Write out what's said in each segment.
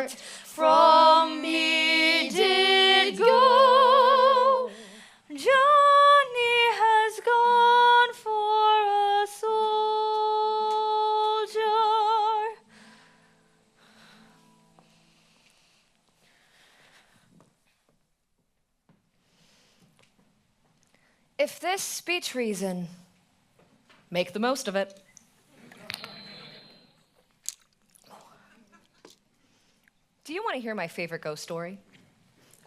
heart from me did go. Johnny has gone for a soldier. If this be treason, make the most of it. Do you want to hear my favorite ghost story?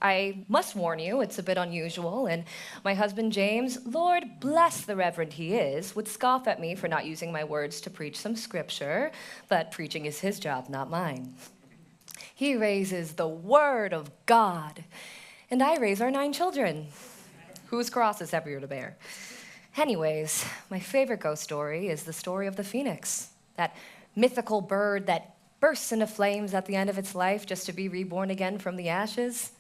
I must warn you, it's a bit unusual, and my husband James, Lord bless the reverend he is, would scoff at me for not using my words to preach some scripture, but preaching is his job, not mine. He raises the word of God, and I raise our 9 children. Whose cross is heavier to bear? Anyways, my favorite ghost story is the story of the phoenix, that mythical bird that bursts into flames at the end of its life just to be reborn again from the ashes.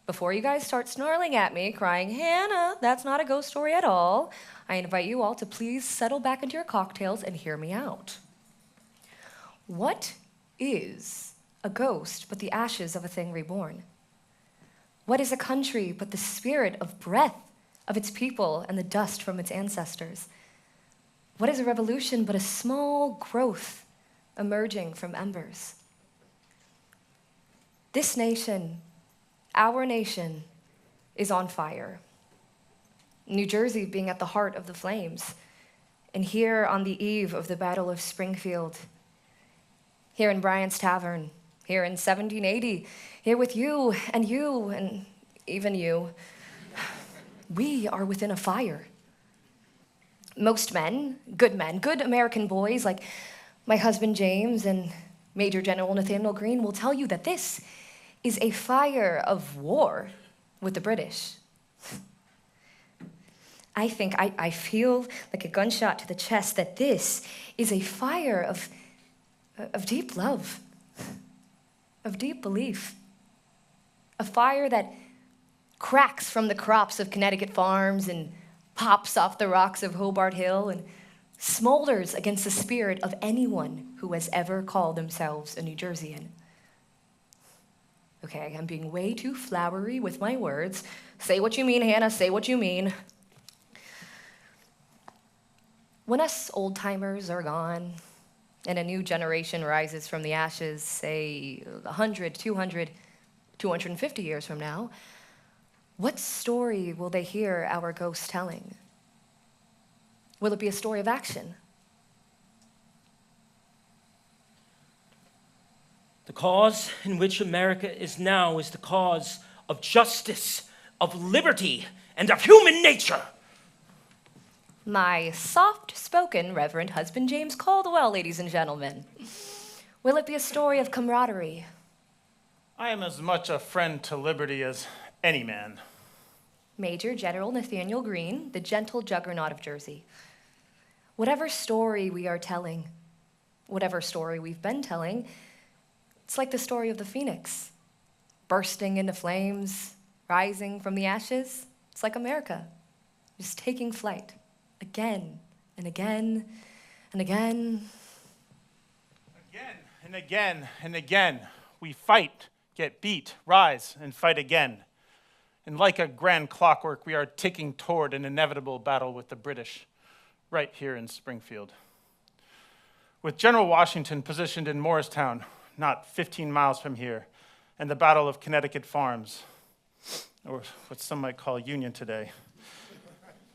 Before you guys start snarling at me, crying, Hannah, that's not a ghost story at all, I invite you all to please settle back into your cocktails and hear me out. What is a ghost but the ashes of a thing reborn? What is a country but the spirit of breath of its people and the dust from its ancestors? What is a revolution but a small growth emerging from embers? This nation, our nation, is on fire. New Jersey being at the heart of the flames, and here on the eve of the Battle of Springfield, here in Bryant's Tavern, here in 1780, here with you, and even you, we are within a fire. Most men, good American boys like my husband James and Major General Nathaniel Greene will tell you that this is a fire of war with the British. I think I feel like a gunshot to the chest that this is a fire of deep love, of deep belief, a fire that cracks from the crops of Connecticut farms and pops off the rocks of Hobart Hill and smolders against the spirit of anyone who has ever called themselves a New Jerseyan. Okay, I'm being way too flowery with my words. Say what you mean, Hannah, say what you mean. When us old-timers are gone and a new generation rises from the ashes, say 100, 200, 250 years from now, what story will they hear our ghosts telling? Will it be a story of action? The cause in which America is now is the cause of justice, of liberty, and of human nature. My soft-spoken Reverend husband James Caldwell, ladies and gentlemen. Will it be a story of camaraderie? I am as much a friend to liberty as any man. Major General Nathaniel Greene, the gentle juggernaut of Jersey. Whatever story we are telling, whatever story we've been telling, it's like the story of the phoenix, bursting into flames, rising from the ashes. It's like America, just taking flight, again and again and again. Again and again and again, we fight, get beat, rise, and fight again. And like a grand clockwork, we are ticking toward an inevitable battle with the British, right here in Springfield. With General Washington positioned in Morristown, not 15 miles from here, and the Battle of Connecticut Farms, or what some might call Union today,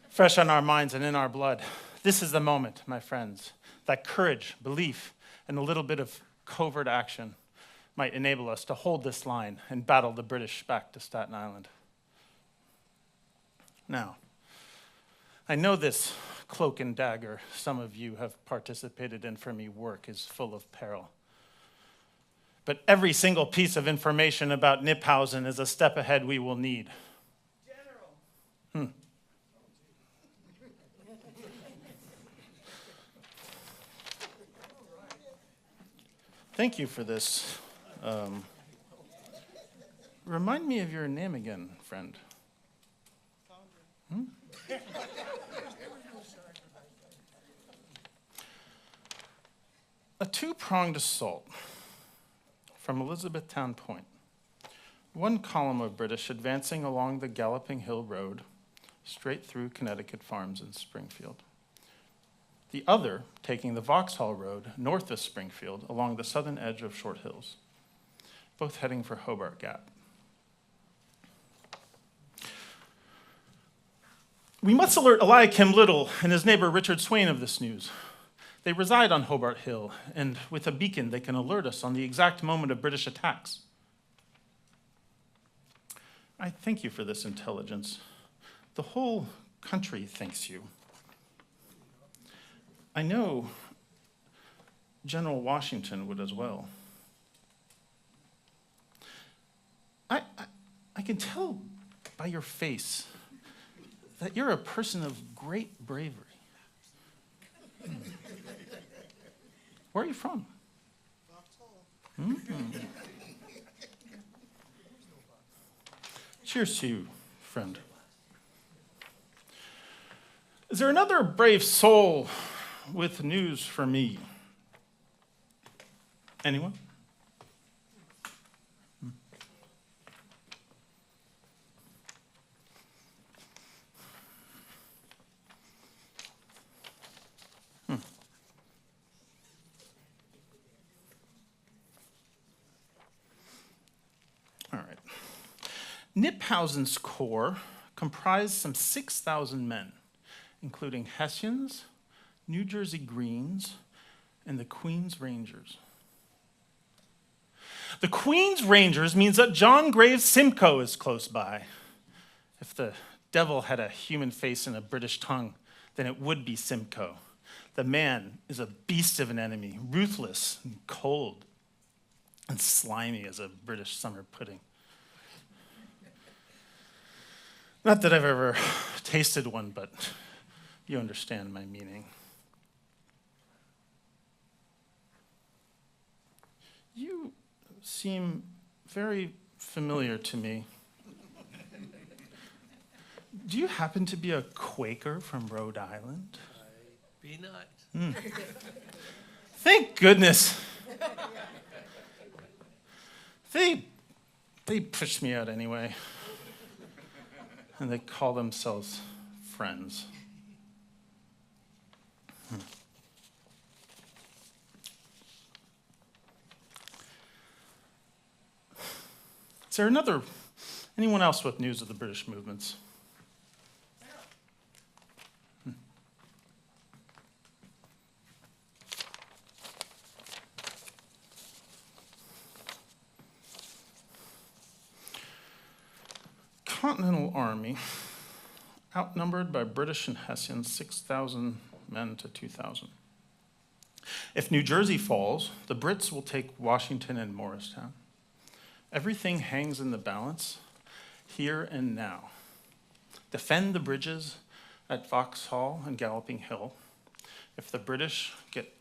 fresh on our minds and in our blood. This is the moment, my friends, that courage, belief, and a little bit of covert action might enable us to hold this line and battle the British back to Staten Island. Now, I know this cloak and dagger some of you have participated in for me work is full of peril. But every single piece of information about Kniphausen is a step ahead we will need. General. Thank you for this. Remind me of your name again, friend. A two-pronged assault from Elizabethtown Point. One column of British advancing along the Galloping Hill Road, straight through Connecticut farms in Springfield. The other taking the Vauxhall Road north of Springfield along the southern edge of Short Hills, both heading for Hobart Gap. We must alert Eliakim Little and his neighbor Richard Swain of this news. They reside on Hobart Hill, and with a beacon they can alert us on the exact moment of British attacks. I thank you for this intelligence. The whole country thanks you. I know General Washington would as well. I can tell by your face that you're a person of great bravery. Where are you from? Mm-hmm. Cheers to you, friend. Is there another brave soul with news for me? Anyone? All right. Kniphausen's corps comprised some 6,000 men, including Hessians, New Jersey Greens, and the Queen's Rangers. The Queen's Rangers means that John Graves Simcoe is close by. If the devil had a human face and a British tongue, then it would be Simcoe. The man is a beast of an enemy, ruthless and cold and slimy as a British summer pudding. Not that I've ever tasted one, but you understand my meaning. You seem very familiar to me. Do you happen to be a Quaker from Rhode Island? I be not. Thank goodness. They pushed me out anyway. And they call themselves friends. Is there anyone else with news of the British movements? Continental Army, outnumbered by British and Hessians, 6,000 men to 2,000. If New Jersey falls, the Brits will take Washington and Morristown. Everything hangs in the balance, here and now. Defend the bridges at Vauxhall and Galloping Hill. If the British get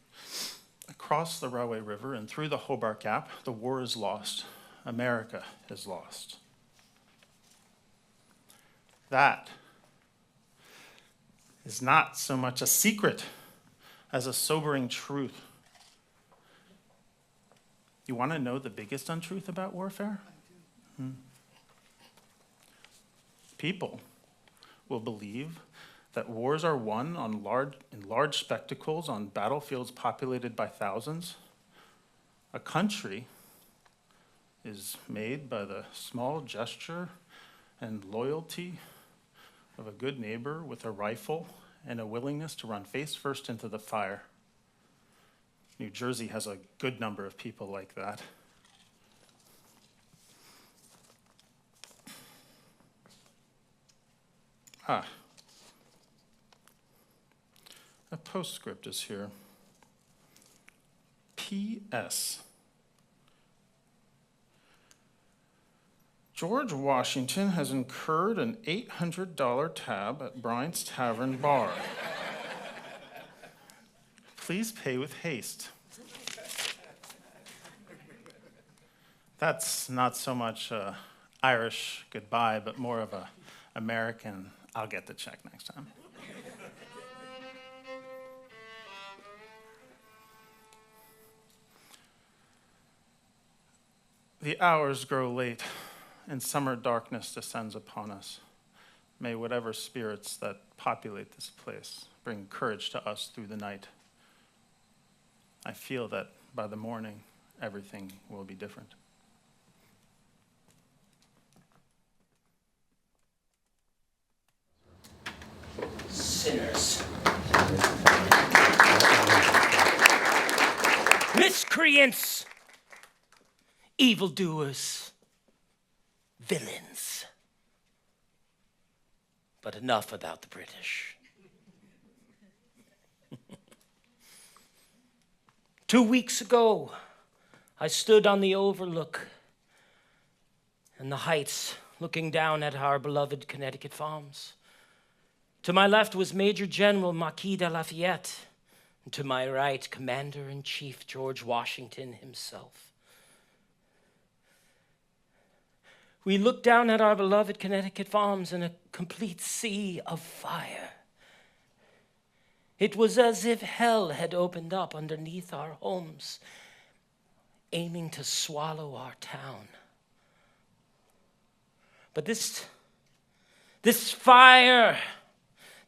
across the Railway River and through the Hobart Gap, the war is lost. America is lost. That is not so much a secret as a sobering truth. You want to know the biggest untruth about warfare? I do. People will believe that wars are won in large spectacles on battlefields populated by thousands. A country is made by the small gesture and loyalty of a good neighbor with a rifle and a willingness to run face first into the fire. New Jersey has a good number of people like that. A postscript is here. P.S. George Washington has incurred an $800 tab at Bryant's Tavern bar. Please pay with haste. That's not so much Irish goodbye, but more of a American, I'll get the check next time. The hours grow late, and summer darkness descends upon us. May whatever spirits that populate this place bring courage to us through the night. I feel that by the morning, everything will be different. Sinners. Miscreants. Evildoers. Villains. But enough about the British. 2 weeks ago, I stood on the overlook and the heights looking down at our beloved Connecticut farms. To my left was Major General Marquis de Lafayette, and to my right, Commander-in-Chief George Washington himself. We looked down at our beloved Connecticut farms in a complete sea of fire. It was as if hell had opened up underneath our homes, aiming to swallow our town. But this fire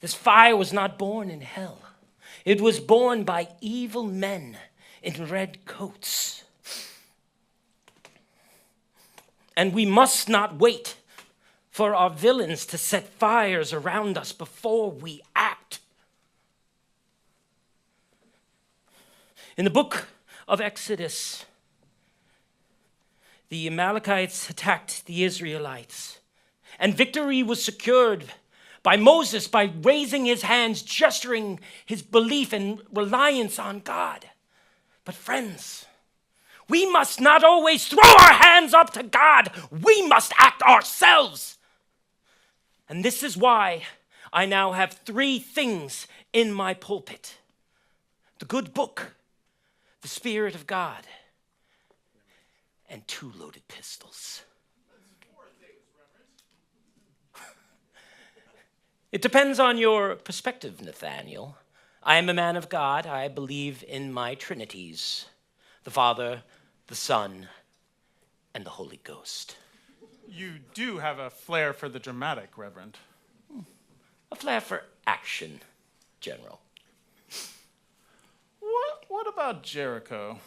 was not born in hell. It was born by evil men in red coats. And we must not wait for our villains to set fires around us before we act. In the book of Exodus, the Amalekites attacked the Israelites, and victory was secured by Moses by raising his hands, gesturing his belief and reliance on God. But friends, we must not always throw our hands up to God. We must act ourselves. And this is why I now have 3 things in my pulpit: the good book, the Spirit of God, and 2 loaded pistols. It depends on your perspective, Nathaniel. I am a man of God. I believe in my Trinities, the Father, the Son, and the Holy Ghost. You do have a flair for the dramatic, Reverend. A flair for action, General. What about Jericho?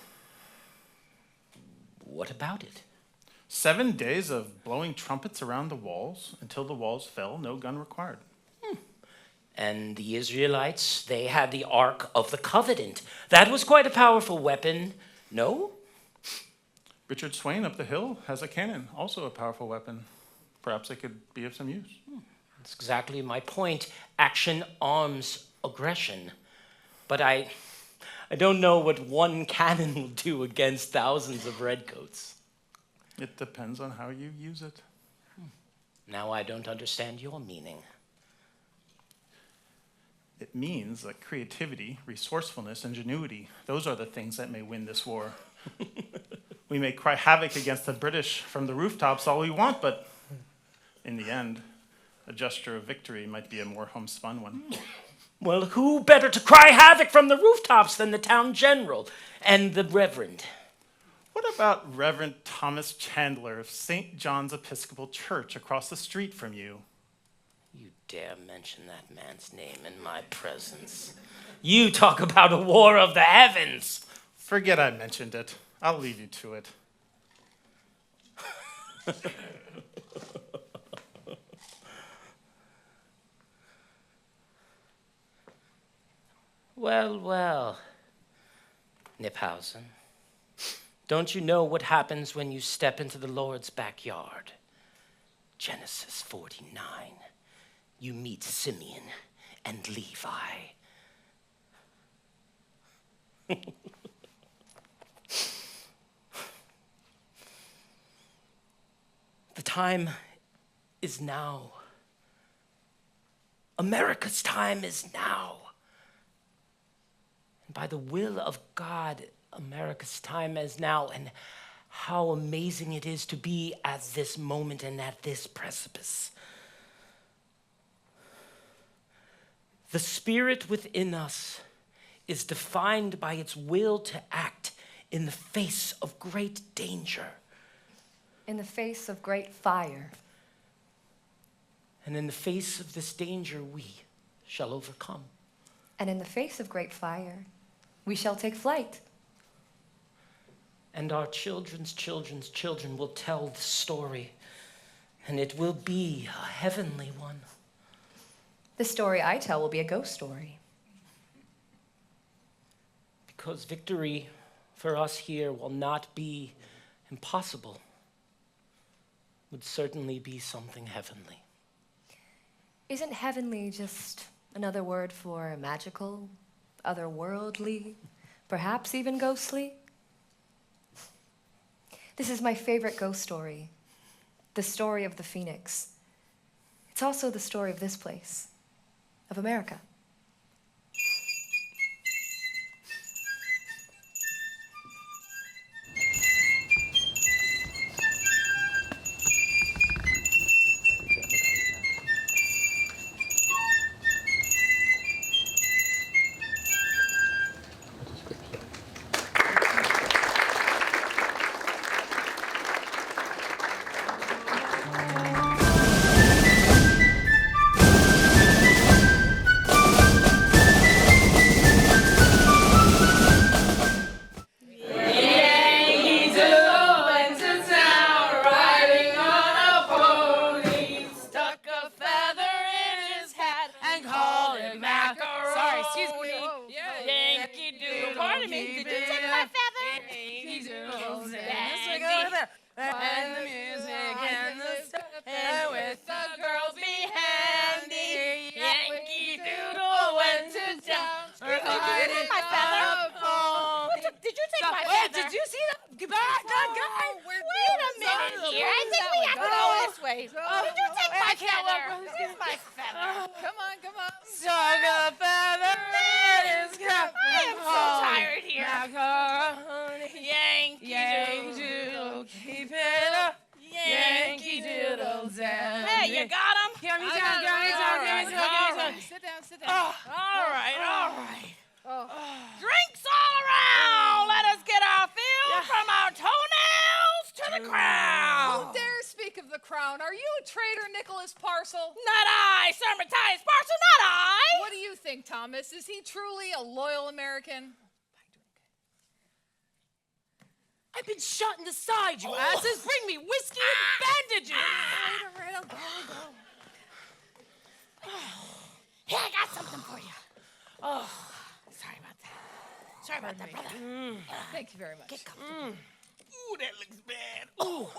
What about it? 7 days of blowing trumpets around the walls until the walls fell, no gun required. And the Israelites, they had the Ark of the Covenant. That was quite a powerful weapon, no? Richard Swain up the hill has a cannon, also a powerful weapon. Perhaps it could be of some use. That's exactly my point. Action arms aggression. But I don't know what one cannon will do against thousands of redcoats. It depends on how you use it. Now I don't understand your meaning. It means that creativity, resourcefulness, ingenuity, those are the things that may win this war. We may cry havoc against the British from the rooftops all we want, but in the end, a gesture of victory might be a more homespun one. Well, who better to cry havoc from the rooftops than the town general and the reverend? What about Reverend Thomas Chandler of St. John's Episcopal Church across the street from you? You dare mention that man's name in my presence. You talk about a war of the heavens. Forget I mentioned it. I'll leave you to it. Well, Nipphausen, don't you know what happens when you step into the Lord's backyard? Genesis 49. You meet Simeon and Levi. The time is now. America's time is now. And by the will of God, America's time is now. And how amazing it is to be at this moment and at this precipice. The spirit within us is defined by its will to act in the face of great danger. In the face of great fire. And in the face of this danger, we shall overcome. And in the face of great fire, we shall take flight. And our children's children's children will tell the story, and it will be a heavenly one. The story I tell will be a ghost story. Because victory for us here will not be impossible. Would certainly be something heavenly. Isn't heavenly just another word for magical, otherworldly, perhaps even ghostly? This is my favorite ghost story, the story of the Phoenix. It's also the story of this place, of America. Thomas, is he truly a loyal American? I've been shot in the side, you asses! Bring me whiskey and bandages! All right, I'll go. Here, I got something for you. Oh, sorry about that, brother. Thank you very much. Get comfortable. Ooh, that looks bad. All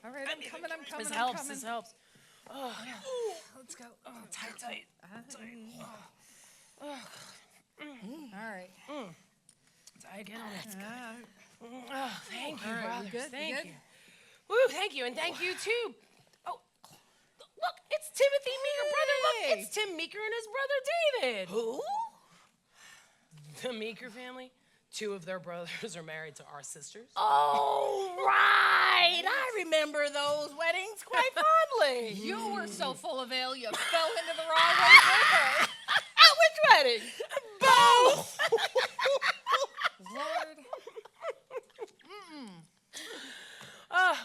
right, I'm coming. This helps. Oh, yeah. Let's go. Oh, Tight. All right. Tight. Get on it. Oh, thank you, All right, brothers. you good? Thank You good? you. Woo, thank you, and thank you too. Oh, look, it's Timothy Meeker, brother. Look, it's Tim Meeker and his brother David. Who? The Meeker family. 2 of their brothers are married to our sisters. Oh, right. I remember those weddings quite fondly. You were so full of ale, you fell into the wrong way river. Which wedding? Both! Lord.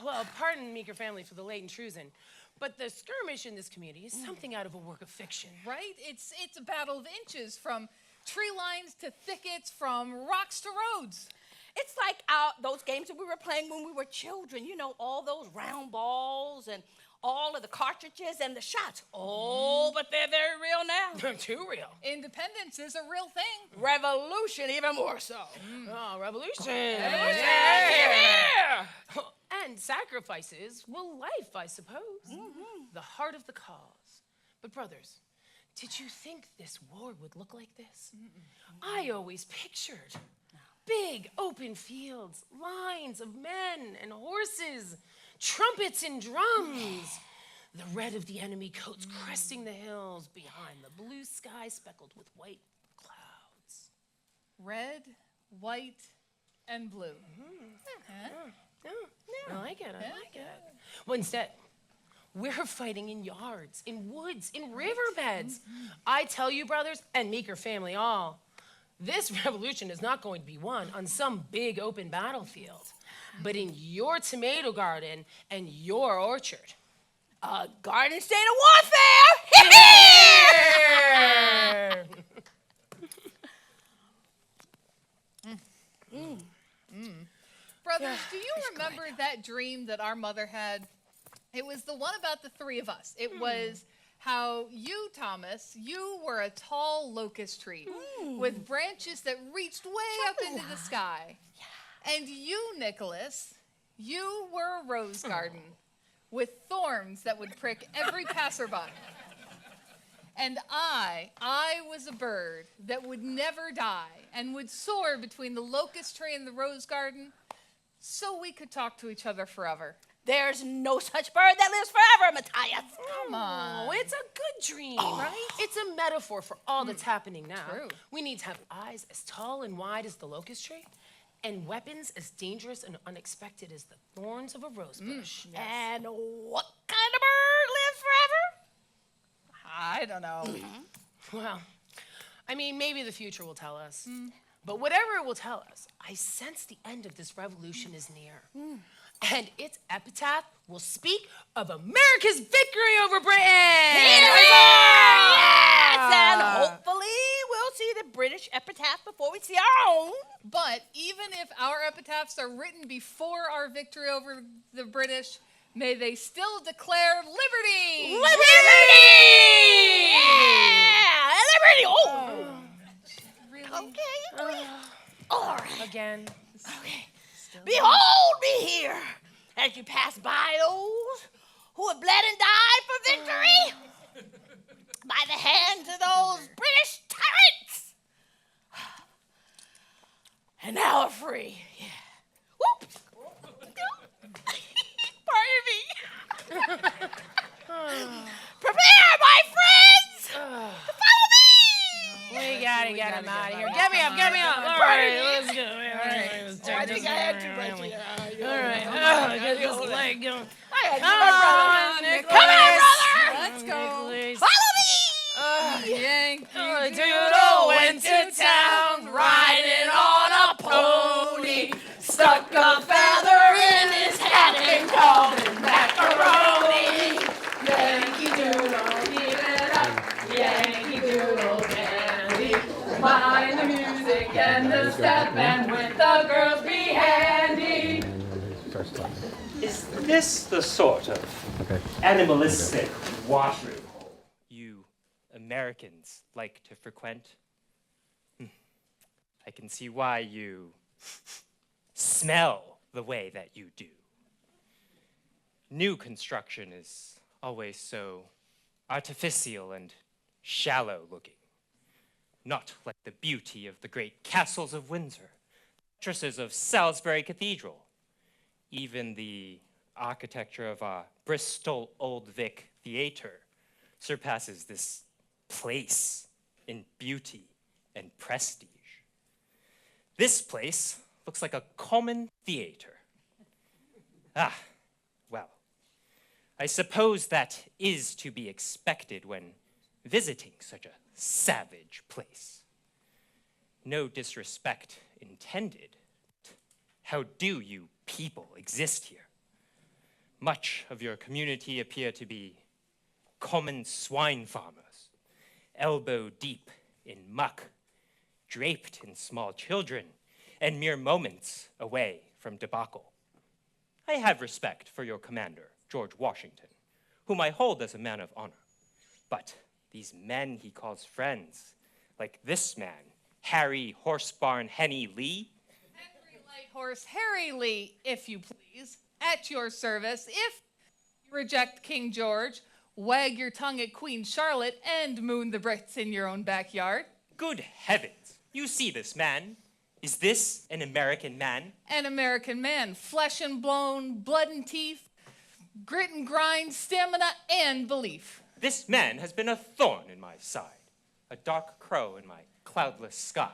Well, pardon Meeker family for the late intrusion, but the skirmish in this community is something out of a work of fiction. Right? It's a battle of inches, from tree lines to thickets, from rocks to roads. It's like those games that we were playing when we were children. You know, all those round balls and all of the cartridges and the shots. Oh, but they're very real now. They're too real. Independence is a real thing. Revolution, even more so. Oh, revolution. Revolution. Here. And sacrifices, well, life, I suppose. The heart of the cause. But brothers, did you think this war would look like this? I always pictured big open fields, lines of men and horses, trumpets and drums. The red of the enemy coats cresting the hills behind the blue sky speckled with white clouds. Red, white, and blue. I like it. Well, instead, we're fighting in yards, in woods, in riverbeds. I tell you, brothers, and Meeker family all, This revolution is not going to be won on some big open battlefield, but in your tomato garden and your orchard. A garden state of warfare! Brothers, do you remember that dream that our mother had? It was the one about the three of us. It was how you, Thomas, you were a tall locust tree with branches that reached way up into the sky. And you, Nicholas, you were a rose garden with thorns that would prick every passerby. And I was a bird that would never die and would soar between the locust tree and the rose garden so we could talk to each other forever. There's no such bird that lives forever, Matthias. Come on. Oh, it's a good dream, right? It's a metaphor for all that's happening now. True. We need to have eyes as tall and wide as the locust tree, and weapons as dangerous and unexpected as the thorns of a rose bush. And what kind of bird lives forever? I don't know. Well, I mean, maybe the future will tell us. But whatever it will tell us, I sense the end of this revolution is near. And its epitaph will speak of America's victory over Britain. Yes, and hopefully we'll see the British epitaph before we see our own. But even if our epitaphs are written before our victory over the British, may they still declare liberty! Liberty! Yeah, liberty! Oh, Really? okay. All right. Again. Okay. Behold me here as you pass by those who have bled and died for victory by the hands of those British tyrants. And now are free. Yeah. Whoop. Pardon me. Prepare, my friends, to follow me. We gotta get him out of here. Get me up. All right, let's go. I think I had too much. All right. Get this leg going. Come on, Nicholas. Come on, brother. Let's go. Follow me. Doodle went to town riding on a pony, stuck a feather in his hat and called him macaroni. Yankee Doodle, give it up. Yankee Doodle dandy. Mind the music and the step, and with the girls be handy. Is this the sort of animalistic washroom hole you Americans like to frequent? I can see why you smell the way that you do. New construction is always so artificial and shallow looking. Not like the beauty of the great castles of Windsor, fortresses of Salisbury Cathedral, even the architecture of our Bristol Old Vic Theatre surpasses this place in beauty and prestige. This place looks like a common theater. Well, I suppose that is to be expected when visiting such a savage place. No disrespect intended. How do you people exist here? Much of your community appear to be common swine farmers, elbow deep in muck, draped in small children, and mere moments away from debacle. I have respect for your commander, George Washington, whom I hold as a man of honor. But these men he calls friends, like this man, Harry Horsebarn Henny Lee. Henry Lighthorse Harry Lee, if you please, at your service. If you reject King George, wag your tongue at Queen Charlotte, and moon the Brits in your own backyard. Good heavens, you see this man? Is this an American man? An American man, flesh and bone, blood and teeth, grit and grind, stamina and belief. This man has been a thorn in my side, a dark crow in my cloudless sky,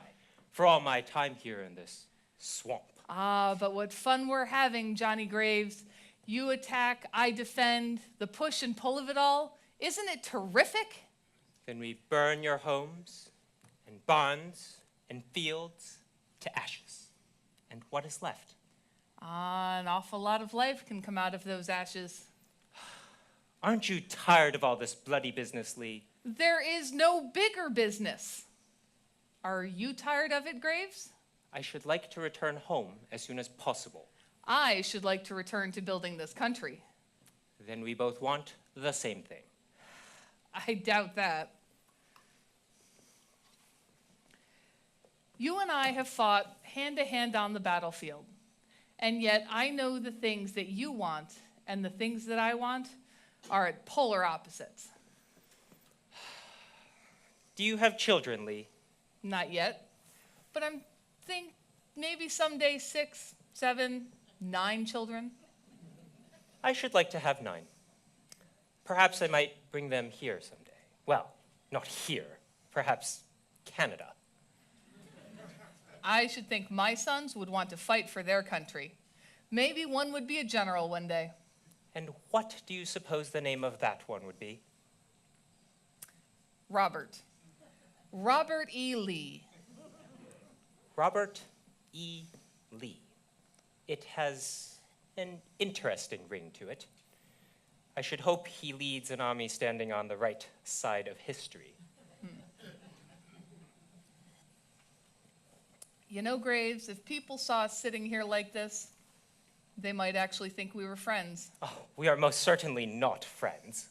for all my time here in this swamp. Ah, but what fun we're having, Johnny Graves. You attack, I defend, the push and pull of it all. Isn't it terrific? Then we burn your homes and barns and fields to ashes. And what is left? An awful lot of life can come out of those ashes. Aren't you tired of all this bloody business, Lee? There is no bigger business. Are you tired of it, Graves? I should like to return home as soon as possible. I should like to return to building this country. Then we both want the same thing. I doubt that. You and I have fought hand to hand on the battlefield, and yet I know the things that you want and the things that I want are at polar opposites. Do you have children, Lee? Not yet, but I'm think maybe someday 6, 7, 9 children. I should like to have 9. Perhaps I might bring them here someday. Well, not here. Perhaps Canada. I should think my sons would want to fight for their country. Maybe one would be a general one day. And what do you suppose the name of that one would be? Robert. Robert E. Lee. Robert E. Lee. It has an interesting ring to it. I should hope he leads an army standing on the right side of history. You know, Graves, if people saw us sitting here like this, they might actually think we were friends. Oh, we are most certainly not friends.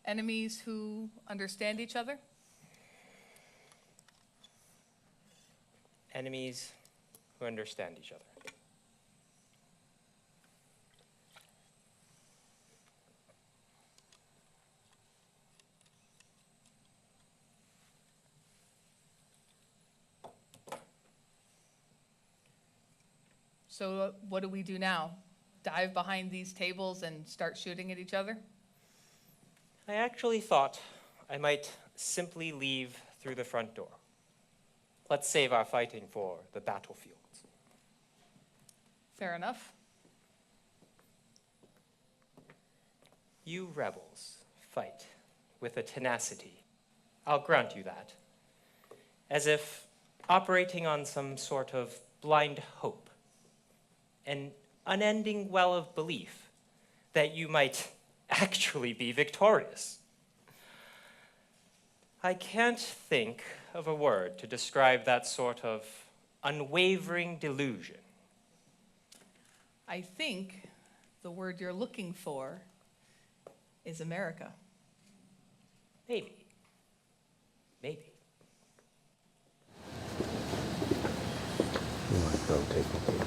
Enemies who understand each other? Enemies who understand each other. So what do we do now? Dive behind these tables and start shooting at each other? I actually thought I might simply leave through the front door. Let's save our fighting for the battlefields. Fair enough. You rebels fight with a tenacity. I'll grant you that. As if operating on some sort of blind hope, an unending well of belief that you might actually be victorious. I can't think of a word to describe that sort of unwavering delusion. I think the word you're looking for is America. Maybe. Maybe. You might go take a peek.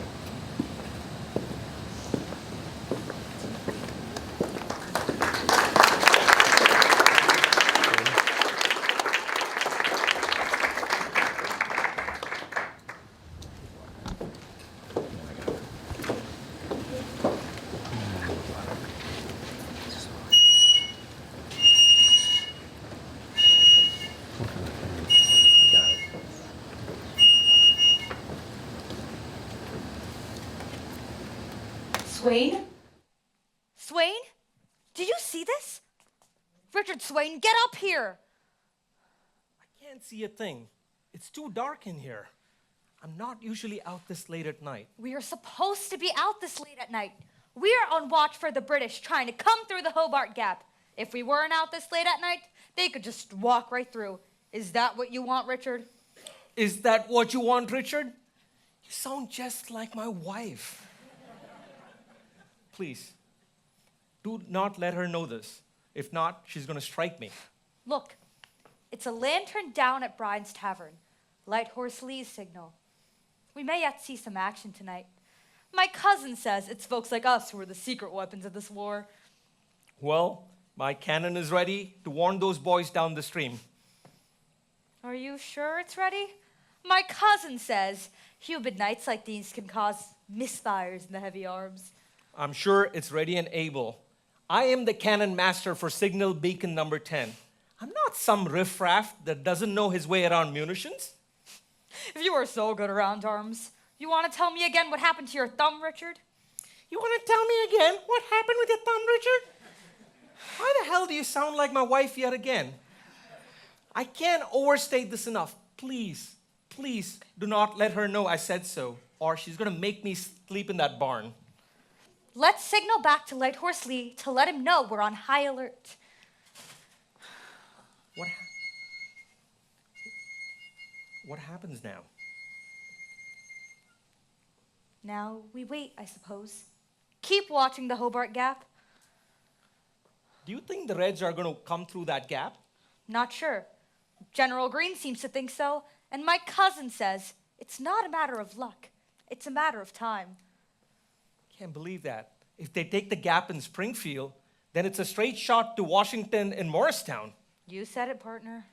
Swain? Swain? Did you see this? Richard Swain, get up here! I can't see a thing. It's too dark in here. I'm not usually out this late at night. We are supposed to be out this late at night. We are on watch for the British trying to come through the Hobart Gap. If we weren't out this late at night, they could just walk right through. Is that what you want, Richard? Is that what you want, Richard? You sound just like my wife. Please, do not let her know this. If not, she's going to strike me. Look, it's a lantern down at Bryant's Tavern. Light Horse Lee's signal. We may yet see some action tonight. My cousin says it's folks like us who are the secret weapons of this war. Well, my cannon is ready to warn those boys down the stream. Are you sure it's ready? My cousin says humid nights like these can cause misfires in the heavy arms. I'm sure it's ready and able. I am the cannon master for signal beacon number 10. I'm not some riffraff that doesn't know his way around munitions. If you are so good around arms, you want to tell me again what happened to your thumb, Richard? You want to tell me again what happened with your thumb, Richard? Why the hell do you sound like my wife yet again? I can't overstate this enough. Please, please do not let her know I said so, or she's going to make me sleep in that barn. Let's signal back to Light Horse Lee to let him know we're on high alert. What happens now? Now we wait, I suppose. Keep watching the Hobart Gap. Do you think the Reds are going to come through that gap? Not sure. General Green seems to think so, and my cousin says it's not a matter of luck. It's a matter of time. Can't believe that. If they take the gap in Springfield, then it's a straight shot to Washington and Morristown. You said it, partner.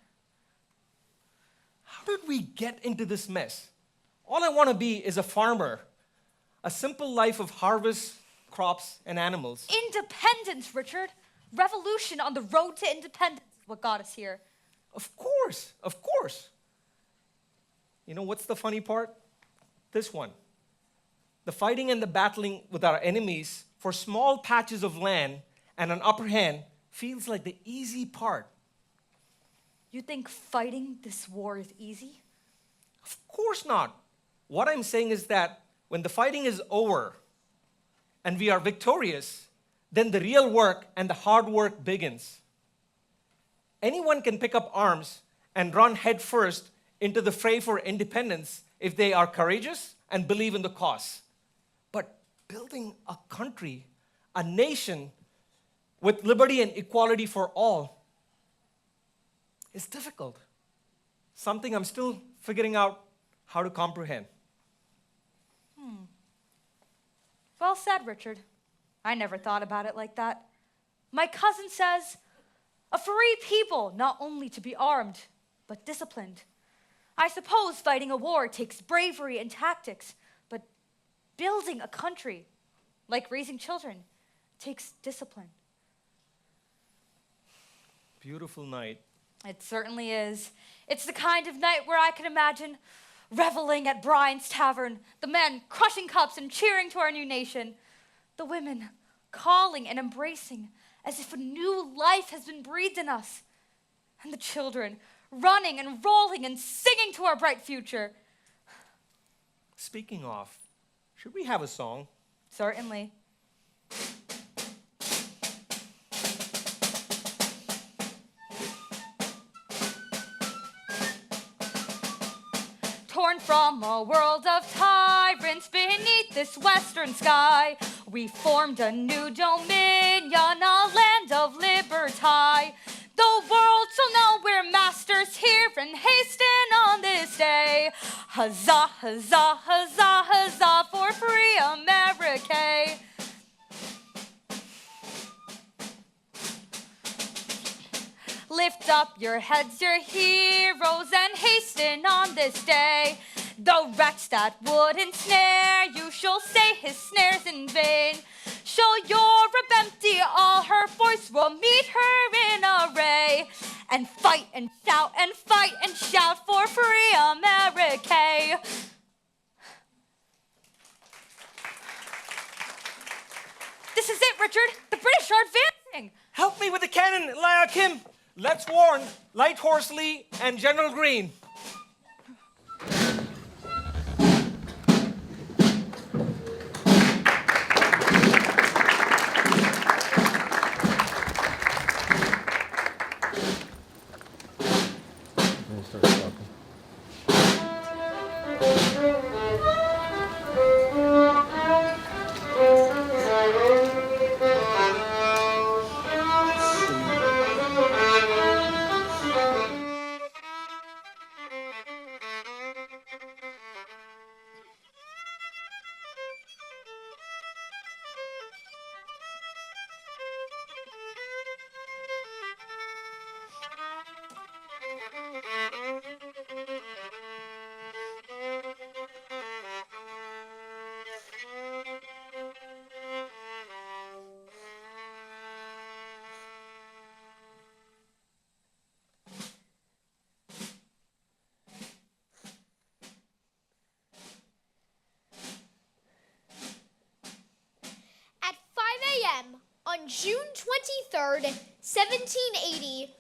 How did we get into this mess? All I want to be is a farmer. A simple life of harvest, crops, and animals. Independence, Richard. Revolution on the road to independence is what got us here. Of course, of course. You know what's the funny part? This one. The fighting and the battling with our enemies for small patches of land and an upper hand feels like the easy part. You think fighting this war is easy? Of course not. What I'm saying is that when the fighting is over and we are victorious, then the real work and the hard work begins. Anyone can pick up arms and run headfirst into the fray for independence if they are courageous and believe in the cause. But building a country, a nation with liberty and equality for all is difficult. Something I'm still figuring out how to comprehend. Well said, Richard. I never thought about it like that. My cousin says, a free people not only to be armed, but disciplined. I suppose fighting a war takes bravery and tactics, but building a country, like raising children, takes discipline. Beautiful night. It certainly is. It's the kind of night where I can imagine reveling at Bryant's Tavern, the men crushing cups and cheering to our new nation, the women calling and embracing as if a new life has been breathed in us, and the children running and rolling and singing to our bright future. Speaking of, should we have a song? Certainly. Torn from a world of tyrants beneath this western sky, we formed a new dominion, a land of liberty. The world shall know we're masters here and hasten on this day. Huzzah, huzzah, huzzah, huzzah for free America. Lift up your heads, your heroes, and hasten on this day. The wretch that would ensnare you shall say his snares in vain. Shall Europe empty all her force, will meet her in array, and fight and shout for free America. This is it, Richard. The British are advancing. Help me with the cannon, Eliakim. Let's warn Light Horse Lee and General Green. On June 23rd, 1780,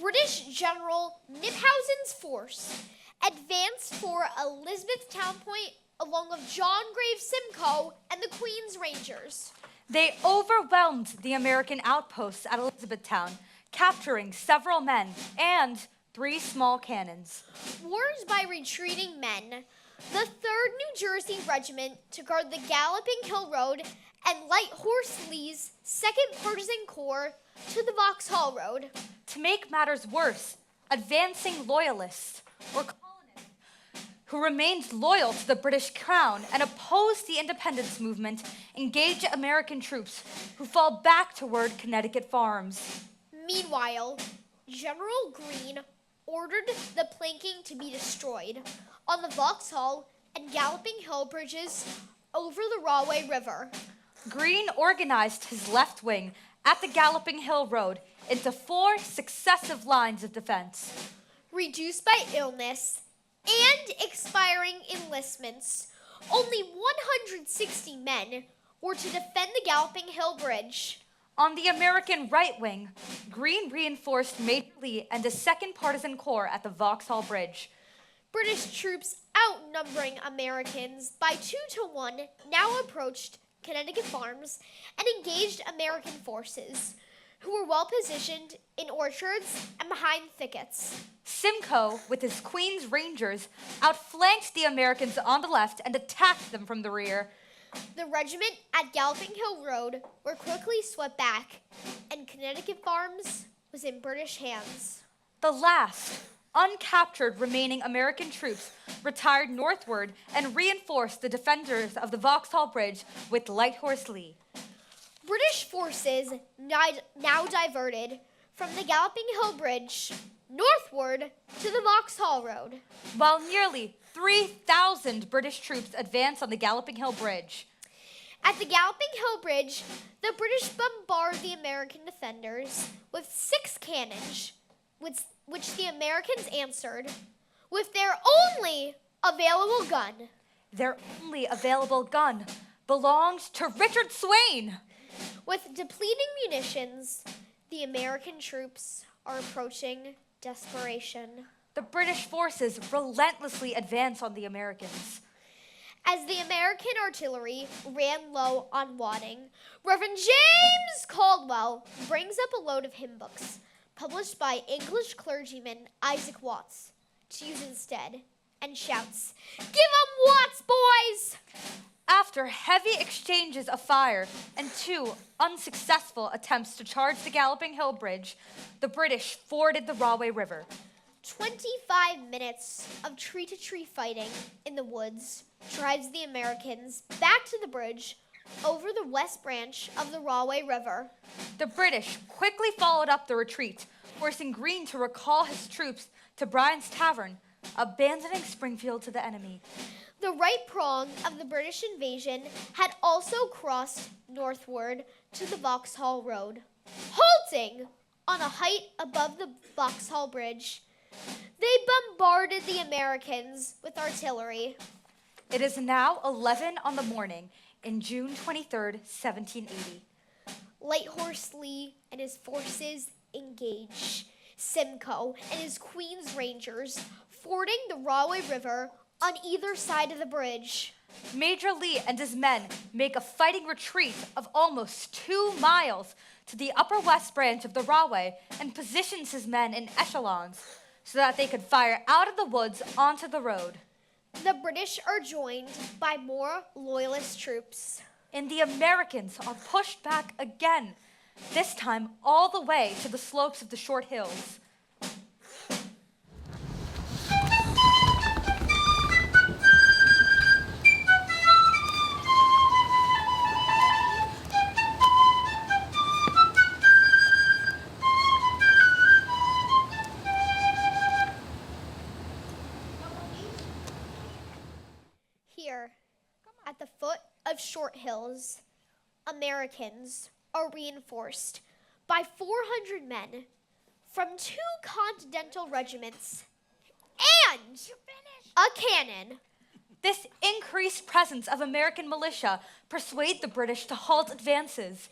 British General Kniphausen's force advanced for Elizabethtown Point along with John Graves Simcoe and the Queen's Rangers. They overwhelmed the American outposts at Elizabethtown, capturing several men and 3 small cannons. Warned by retreating men, the 3rd New Jersey Regiment to guard the Galloping Hill Road and Light Horse Lee's 2nd Partisan Corps to the Vauxhall Road. To make matters worse, advancing loyalists, or colonists, who remained loyal to the British Crown and opposed the independence movement, engage American troops who fall back toward Connecticut farms. Meanwhile, General Greene ordered the planking to be destroyed on the Vauxhall and Galloping Hill bridges over the Rahway River. Greene organized his left wing at the Galloping Hill Road into 4 successive lines of defense. Reduced by illness and expiring enlistments, only 160 men were to defend the Galloping Hill Bridge. On the American right wing, Greene reinforced Major Lee and his 2nd Partisan Corps at the Vauxhall Bridge. British troops outnumbering Americans by 2 to 1 now approached Connecticut farms and engaged American forces, who were well positioned in orchards and behind thickets. Simcoe, with his Queen's Rangers, outflanked the Americans on the left and attacked them from the rear. The regiment at Galloping Hill Road were quickly swept back, and Connecticut farms was in British hands. The last, uncaptured remaining American troops retired northward and reinforced the defenders of the Vauxhall Bridge with Light Horse Lee. British forces now diverted from the Galloping Hill Bridge northward to the Vauxhall Road, while nearly 3,000 British troops advanced on the Galloping Hill Bridge. At the Galloping Hill Bridge, the British bombarded the American defenders with 6 cannons, which the Americans answered with their only available gun. Their only available gun belonged to Richard Swain. With depleting munitions, the American troops are approaching desperation. The British forces relentlessly advance on the Americans. As the American artillery ran low on wadding, Reverend James Caldwell brings up a load of hymn books published by English clergyman Isaac Watts to use instead and shouts, "Give 'em Watts, boys!" After heavy exchanges of fire and 2 unsuccessful attempts to charge the Galloping Hill Bridge, the British forded the Rahway River. 25 minutes of tree-to-tree fighting in the woods drives the Americans back to the bridge over the west branch of the Rahway River. The British quickly followed up the retreat, forcing Greene to recall his troops to Bryant's Tavern, abandoning Springfield to the enemy. The right prong of the British invasion had also crossed northward to the Vauxhall Road. Halting on a height above the Vauxhall Bridge, they bombarded the Americans with artillery. It is now 11 on the morning in June 23rd, 1780. Light Horse Lee and his forces engage Simcoe and his Queen's Rangers, fording the Rahway River on either side of the bridge. Major Lee and his men make a fighting retreat of almost 2 miles to the upper west branch of the Rahway and positions his men in echelons so that they could fire out of the woods onto the road. The British are joined by more loyalist troops. And the Americans are pushed back again, this time all the way to the slopes of the short hills. Here, at the foot of Short Hills, Americans are reinforced by 400 men from 2 Continental regiments and a cannon. This increased presence of American militia persuade the British to halt advances.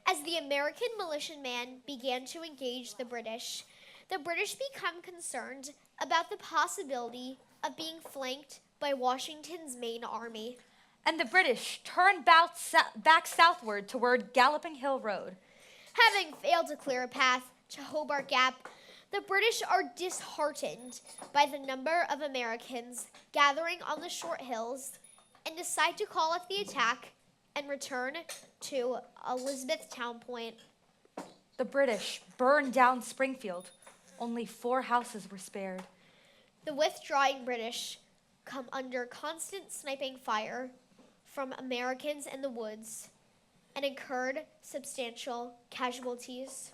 As the American militiamen began to engage the British become concerned about the possibility of being flanked by Washington's main army. And the British turned back southward toward Galloping Hill Road. Having failed to clear a path to Hobart Gap, the British are disheartened by the number of Americans gathering on the short hills and decide to call off the attack and return to Elizabethtown Point. The British burned down Springfield. Only 4 houses were spared. The withdrawing British come under constant sniping fire from Americans in the woods and incurred substantial casualties.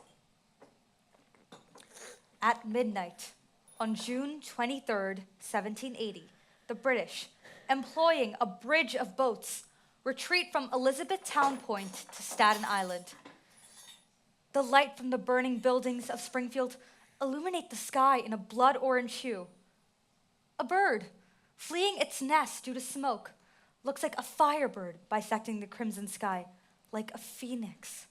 At midnight, on June 23rd, 1780, the British, employing a bridge of boats, retreat from Elizabethtown Point to Staten Island. The light from the burning buildings of Springfield illuminate the sky in a blood orange hue. A bird, fleeing its nest due to smoke, looks like a firebird bisecting the crimson sky, like a phoenix.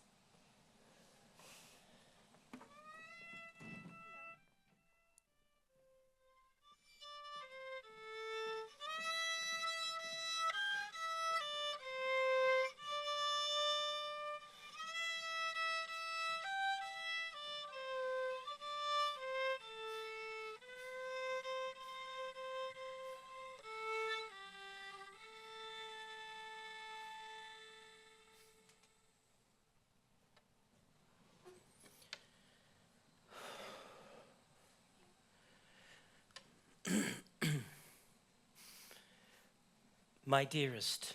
My dearest,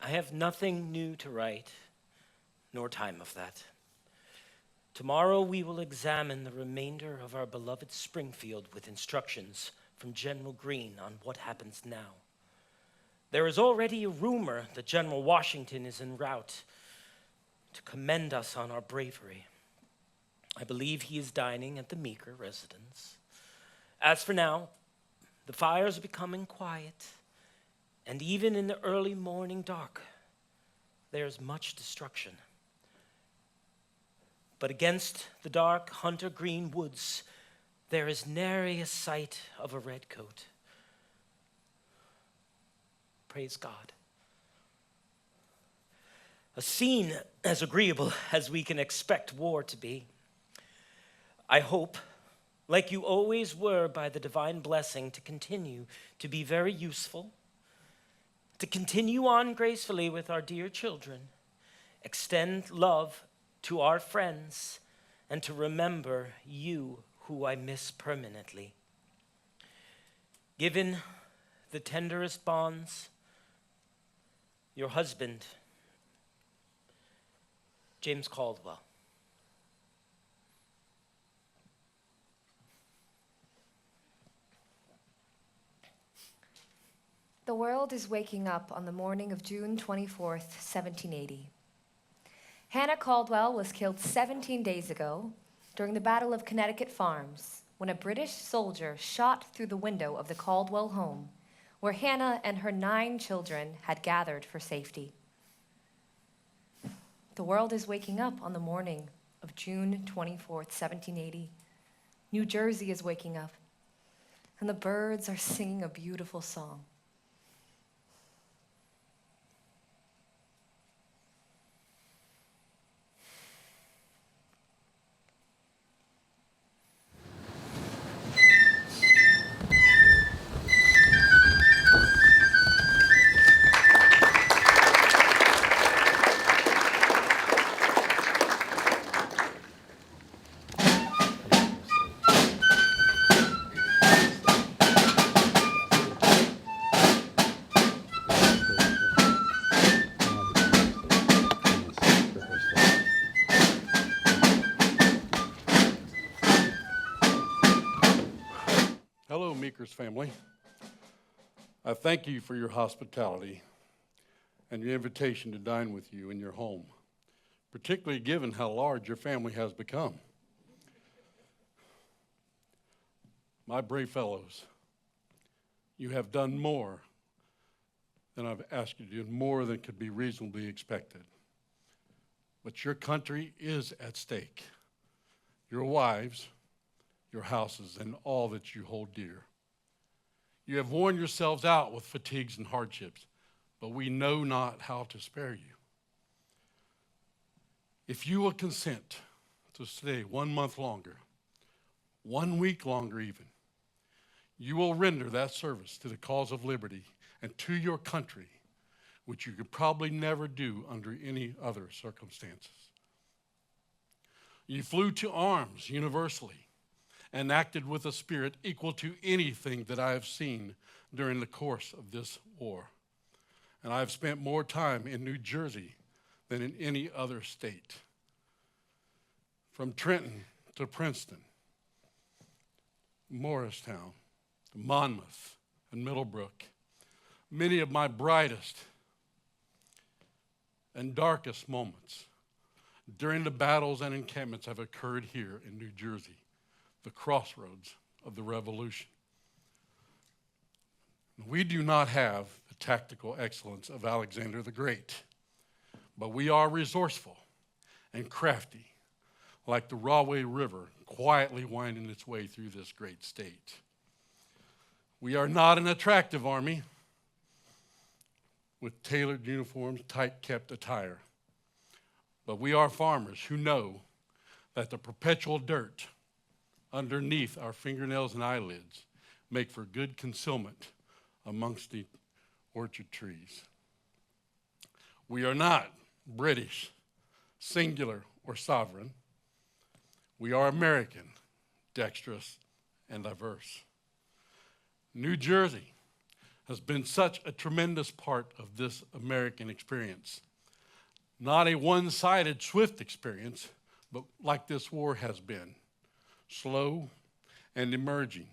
I have nothing new to write, nor time of that. Tomorrow we will examine the remainder of our beloved Springfield with instructions from General Greene on what happens now. There is already a rumor that General Washington is en route to commend us on our bravery. I believe he is dining at the Meeker residence. As for now, the fires are becoming quiet, and even in the early morning dark, there is much destruction. But against the dark hunter green woods, there is nary a sight of a redcoat. Praise God. A scene as agreeable as we can expect war to be. I hope, like you always were by the divine blessing, to continue to be very useful, to continue on gracefully with our dear children, extend love to our friends, and to remember you who I miss permanently. Given the tenderest bonds, your husband, James Caldwell. The world is waking up on the morning of June 24th, 1780. Hannah Caldwell was killed 17 days ago during the Battle of Connecticut Farms when a British soldier shot through the window of the Caldwell home where Hannah and her 9 children had gathered for safety. The world is waking up on the morning of June 24th, 1780. New Jersey is waking up, and the birds are singing a beautiful song. Hello, Meeker's family. I thank you for your hospitality and your invitation to dine with you in your home, particularly given how large your family has become. My brave fellows, you have done more than I've asked you to do, more than could be reasonably expected. But your country is at stake. Your wives, your houses, and all that you hold dear. You have worn yourselves out with fatigues and hardships, but we know not how to spare you. If you will consent to stay 1 month longer, 1 week longer even, you will render that service to the cause of liberty and to your country, which you could probably never do under any other circumstances. You flew to arms universally and acted with a spirit equal to anything that I have seen during the course of this war. And I have spent more time in New Jersey than in any other state. From Trenton to Princeton, Morristown, to Monmouth, and Middlebrook, many of my brightest and darkest moments during the battles and encampments have occurred here in New Jersey, the crossroads of the Revolution. We do not have the tactical excellence of Alexander the Great, but we are resourceful and crafty, like the Rahway River quietly winding its way through this great state. We are not an attractive army with tailored uniforms, tight-kept attire, but we are farmers who know that the perpetual dirt underneath our fingernails and eyelids make for good concealment amongst the orchard trees. We are not British, singular, or sovereign. We are American, dexterous, and diverse. New Jersey has been such a tremendous part of this American experience. Not a one-sided, swift experience, but like this war has been, slow and emerging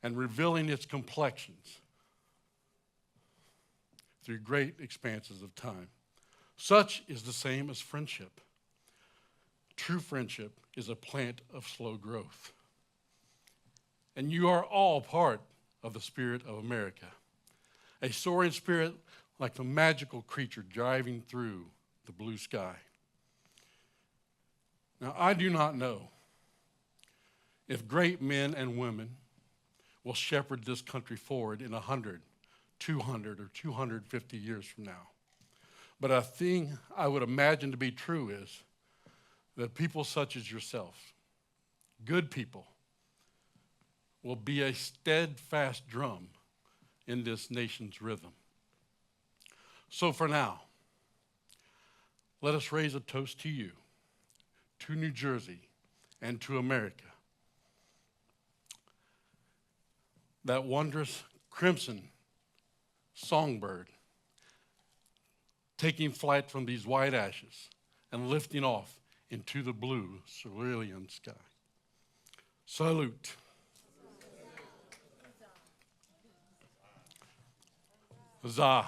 and revealing its complexions through great expanses of time. Such is the same as friendship. True friendship is a plant of slow growth. And you are all part of the spirit of America, a soaring spirit like the magical creature driving through the blue sky. Now, I do not know if great men and women will shepherd this country forward in 100, 200, or 250 years from now. But a thing I would imagine to be true is that people such as yourself, good people, will be a steadfast drum in this nation's rhythm. So for now, let us raise a toast to you, to New Jersey, and to America. That wondrous crimson songbird taking flight from these white ashes and lifting off into the blue cerulean sky. Salute. Huzzah.